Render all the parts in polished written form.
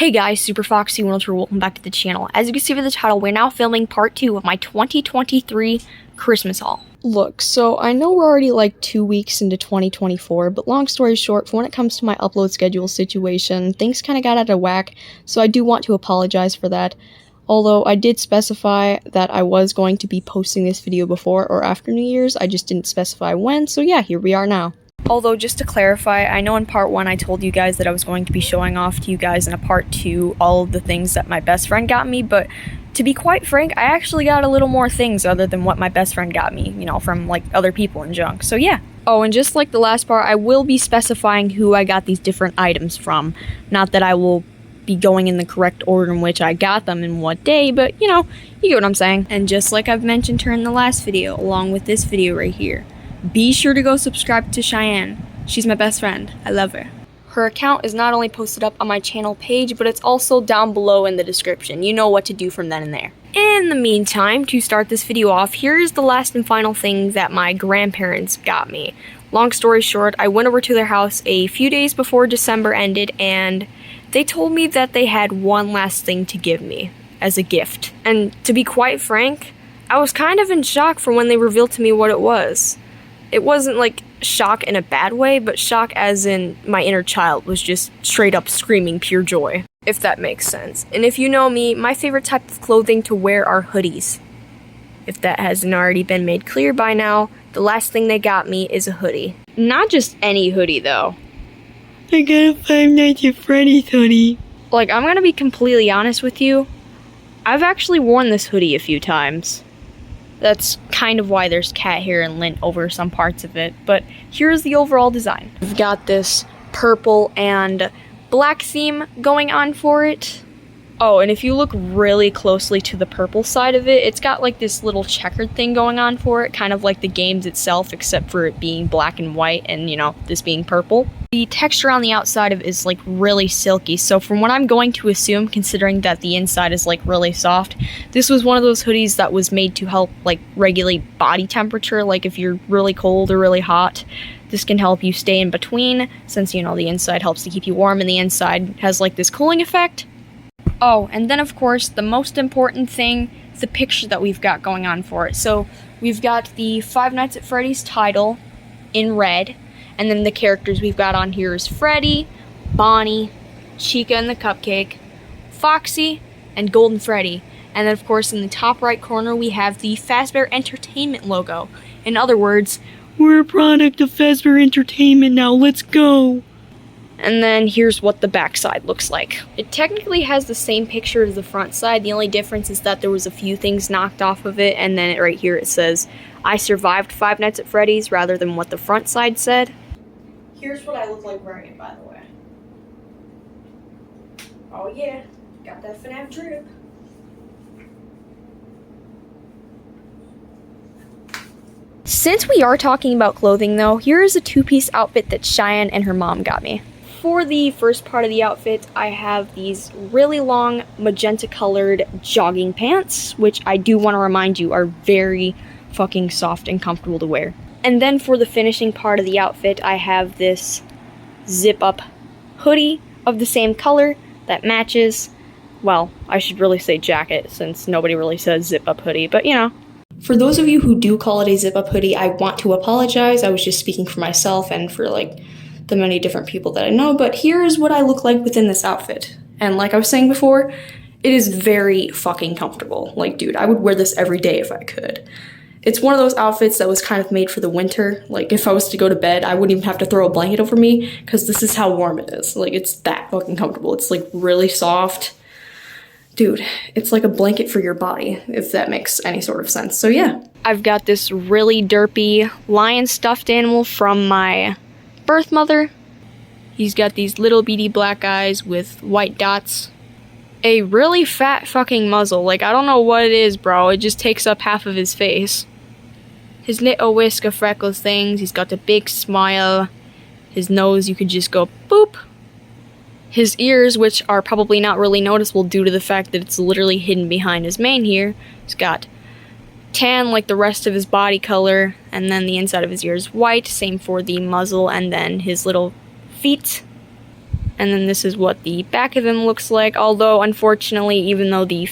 Hey guys, Super Foxy 103, welcome back to the channel. As you can see by the title, we're now filming part 2 of my 2023 Christmas haul. Look, so I know we're already like 2 weeks into 2024, but long story short, for when it comes to my upload schedule situation, things kind of got out of whack, so I do want to apologize for that. Although I did specify that I was going to be posting this video before or after New Year's, I just didn't specify when, so yeah, here we are now. Although, just to clarify, I know in part 1 I told you guys that I was going to be showing off to you guys in a part 2 all of the things that my best friend got me, but to be quite frank, I actually got a little more things other than what my best friend got me, you know, from like other people and junk, so yeah. Oh, and just like the last part, I will be specifying who I got these different items from. Not that I will be going in the correct order in which I got them and what day, but you know, you get what I'm saying. And just like I've mentioned her in the last video, along with this video right here, be sure to go subscribe to Cheyenne. She's my best friend. I love her. Her account is not only posted up on my channel page, but it's also down below in the description. You know what to do from then and there. In the meantime, to start this video off, here's the last and final thing that my grandparents got me. Long story short, I went over to their house a few days before December ended, and they told me that they had one last thing to give me as a gift. And to be quite frank, I was kind of in shock for when they revealed to me what it was. It wasn't like shock in a bad way, but shock as in my inner child was just straight up screaming pure joy, if that makes sense. And if you know me, my favorite type of clothing to wear are hoodies. If that hasn't already been made clear by now, the last thing they got me is a hoodie. Not just any hoodie though. I got a Five Nights at Freddy's hoodie. Like, I'm gonna be completely honest with you, I've actually worn this hoodie a few times. That's kind of why there's cat hair and lint over some parts of it, but here's the overall design. We've got this purple and black theme going on for it. Oh, and if you look really closely to the purple side of it, it's got like this little checkered thing going on for it, kind of like the games itself, except for it being black and white and, you know, this being purple. The texture on the outside of it is like really silky, so from what I'm going to assume, considering that the inside is like really soft, this was one of those hoodies that was made to help like regulate body temperature, like if you're really cold or really hot. This can help you stay in between, since, you know, the inside helps to keep you warm and the inside has like this cooling effect. Oh, and then of course, the most important thing, the picture that we've got going on for it. So, we've got the Five Nights at Freddy's title in red, and then the characters we've got on here is Freddy, Bonnie, Chica and the Cupcake, Foxy, and Golden Freddy. And then of course, in the top right corner, we have the Fazbear Entertainment logo. In other words, we're a product of Fazbear Entertainment now, let's go! And then here's what the back side looks like. It technically has the same picture as the front side. The only difference is that there was a few things knocked off of it, and then right here it says, I survived Five Nights at Freddy's, rather than what the front side said. Here's what I look like wearing it, by the way. Oh yeah, got that FNAF drip. Since we are talking about clothing though, here is a two-piece outfit that Cheyenne and her mom got me. For the first part of the outfit, I have these really long magenta colored jogging pants, which I do want to remind you are very fucking soft and comfortable to wear. And then for the finishing part of the outfit, I have this zip up hoodie of the same color that matches, well, I should really say jacket since nobody really says zip up hoodie, but you know. For those of you who do call it a zip up hoodie, I want to apologize. I was just speaking for myself and for like the many different people that I know, but here is what I look like within this outfit. And like I was saying before, it is very fucking comfortable. Like, dude, I would wear this every day if I could. It's one of those outfits that was kind of made for the winter. Like, if I was to go to bed, I wouldn't even have to throw a blanket over me, because this is how warm it is. Like, it's that fucking comfortable. It's like really soft. Dude, it's like a blanket for your body, if that makes any sort of sense. So yeah. I've got this really derpy lion stuffed animal from my birth mother. He's got these little beady black eyes with white dots. A really fat fucking muzzle. Like, I don't know what it is, bro. It just takes up half of his face. His little whisk of freckles things. He's got the big smile. His nose, you could just go boop. His ears, which are probably not really noticeable due to the fact that it's literally hidden behind his mane here. He's got tan like the rest of his body color, and then the inside of his ear is white, same for the muzzle, and then his little feet. And then this is what the back of him looks like, although unfortunately, even though the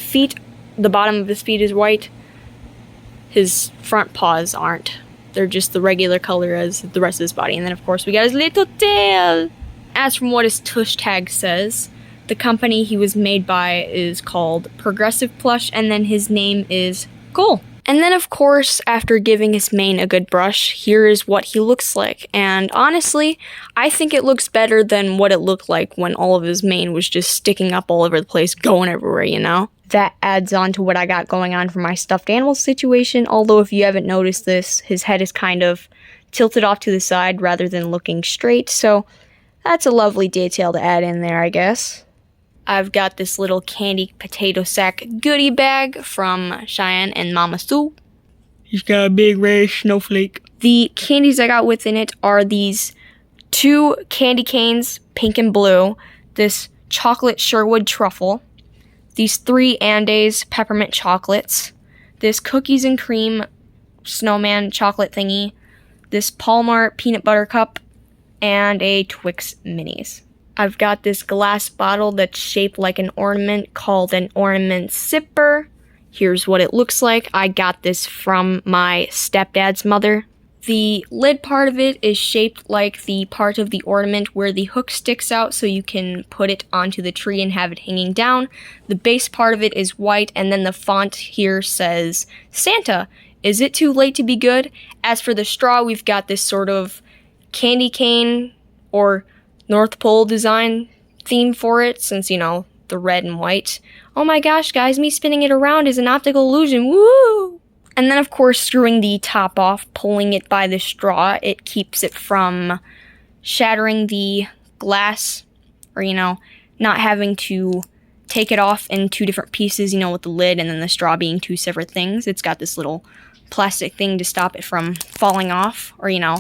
bottom of his feet is white, his front paws aren't. They're just the regular color as the rest of his body. And then of course we got his little tail. As from what his tush tag says, the company he was made by is called Progressive Plush, and then his name is Cole. And then of course, after giving his mane a good brush, here is what he looks like. And honestly, I think it looks better than what it looked like when all of his mane was just sticking up all over the place, going everywhere, you know? That adds on to what I got going on for my stuffed animal situation, although if you haven't noticed this, his head is kind of tilted off to the side rather than looking straight, so that's a lovely detail to add in there, I guess. I've got this little candy potato sack goodie bag from Cheyenne and Mama Sue. He's got a big red snowflake. The candies I got within it are these 2 candy canes, pink and blue, this chocolate Sherwood truffle, these 3 Andes peppermint chocolates, this cookies and cream snowman chocolate thingy, this Palmar peanut butter cup, and a Twix minis. I've got this glass bottle that's shaped like an ornament called an ornament sipper. Here's what it looks like. I got this from my stepdad's mother. The lid part of it is shaped like the part of the ornament where the hook sticks out so you can put it onto the tree and have it hanging down. The base part of it is white, and then the font here says, Santa, is it too late to be good? As for the straw, we've got this sort of candy cane or North Pole design theme for it, since, you know, the red and white. Oh my gosh, guys, me spinning it around is an optical illusion, woo! And then, of course, screwing the top off, pulling it by the straw, it keeps it from shattering the glass, or, you know, not having to take it off in 2 different pieces, you know, with the lid and then the straw being 2 separate things. It's got this little plastic thing to stop it from falling off, or, you know,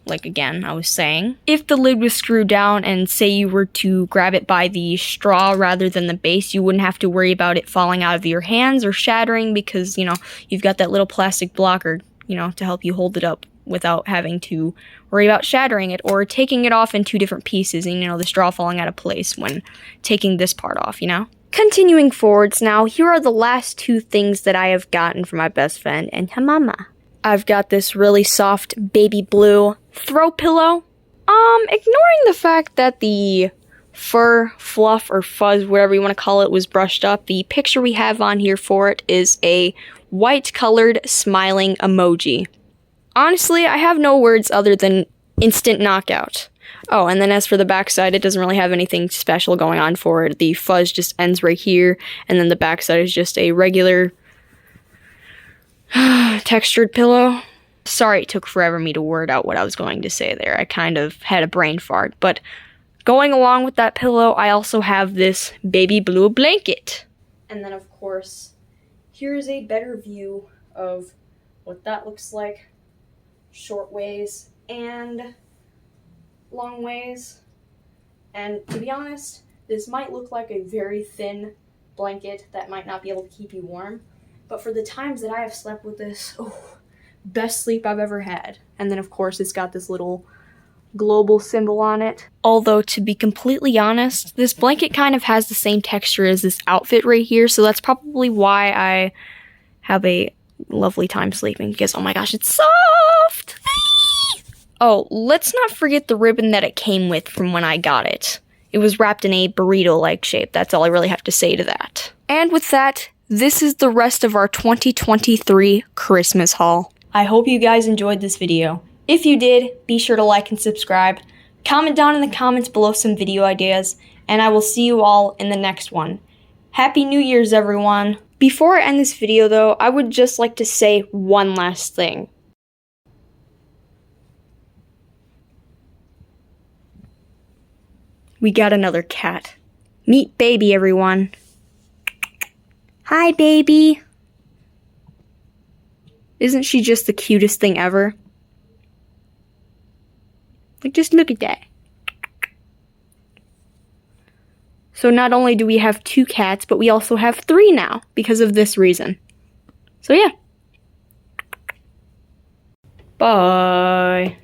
like again, I was saying. If the lid was screwed down and say you were to grab it by the straw rather than the base, you wouldn't have to worry about it falling out of your hands or shattering because, you know, you've got that little plastic blocker, you know, to help you hold it up without having to worry about shattering it or taking it off in 2 different pieces and, you know, the straw falling out of place when taking this part off, you know? Continuing forwards now, here are the last 2 things that I have gotten from my best friend and her mama. I've got this really soft baby blue throw pillow. Ignoring the fact that the fur, fluff, or fuzz, whatever you want to call it, was brushed up, the picture we have on here for it is a white-colored smiling emoji. Honestly, I have no words other than instant knockout. Oh, and then as for the backside, it doesn't really have anything special going on for it. The fuzz just ends right here, and then the backside is just a regular textured pillow. Sorry it took forever me to word out what I was going to say there. I kind of had a brain fart. But going along with that pillow, I also have this baby blue blanket. And then, of course, here's a better view of what that looks like. Short ways and long ways. And to be honest, this might look like a very thin blanket that might not be able to keep you warm. But for the times that I have slept with this, best sleep I've ever had. And then, of course, it's got this little global symbol on it. Although, to be completely honest, this blanket kind of has the same texture as this outfit right here, so that's probably why I have a lovely time sleeping, because, oh my gosh, it's soft! Oh, let's not forget the ribbon that it came with from when I got it. It was wrapped in a burrito-like shape. That's all I really have to say to that. And with that, this is the rest of our 2023 Christmas haul. I hope you guys enjoyed this video. If you did, be sure to like and subscribe. Comment down in the comments below some video ideas, and I will see you all in the next one. Happy New Year's, everyone! Before I end this video, though, I would just like to say one last thing. We got another cat. Meet Baby, everyone. Hi, Baby. Isn't she just the cutest thing ever? Like, just look at that. So not only do we have 2 cats, but we also have 3 now because of this reason. So yeah. Bye.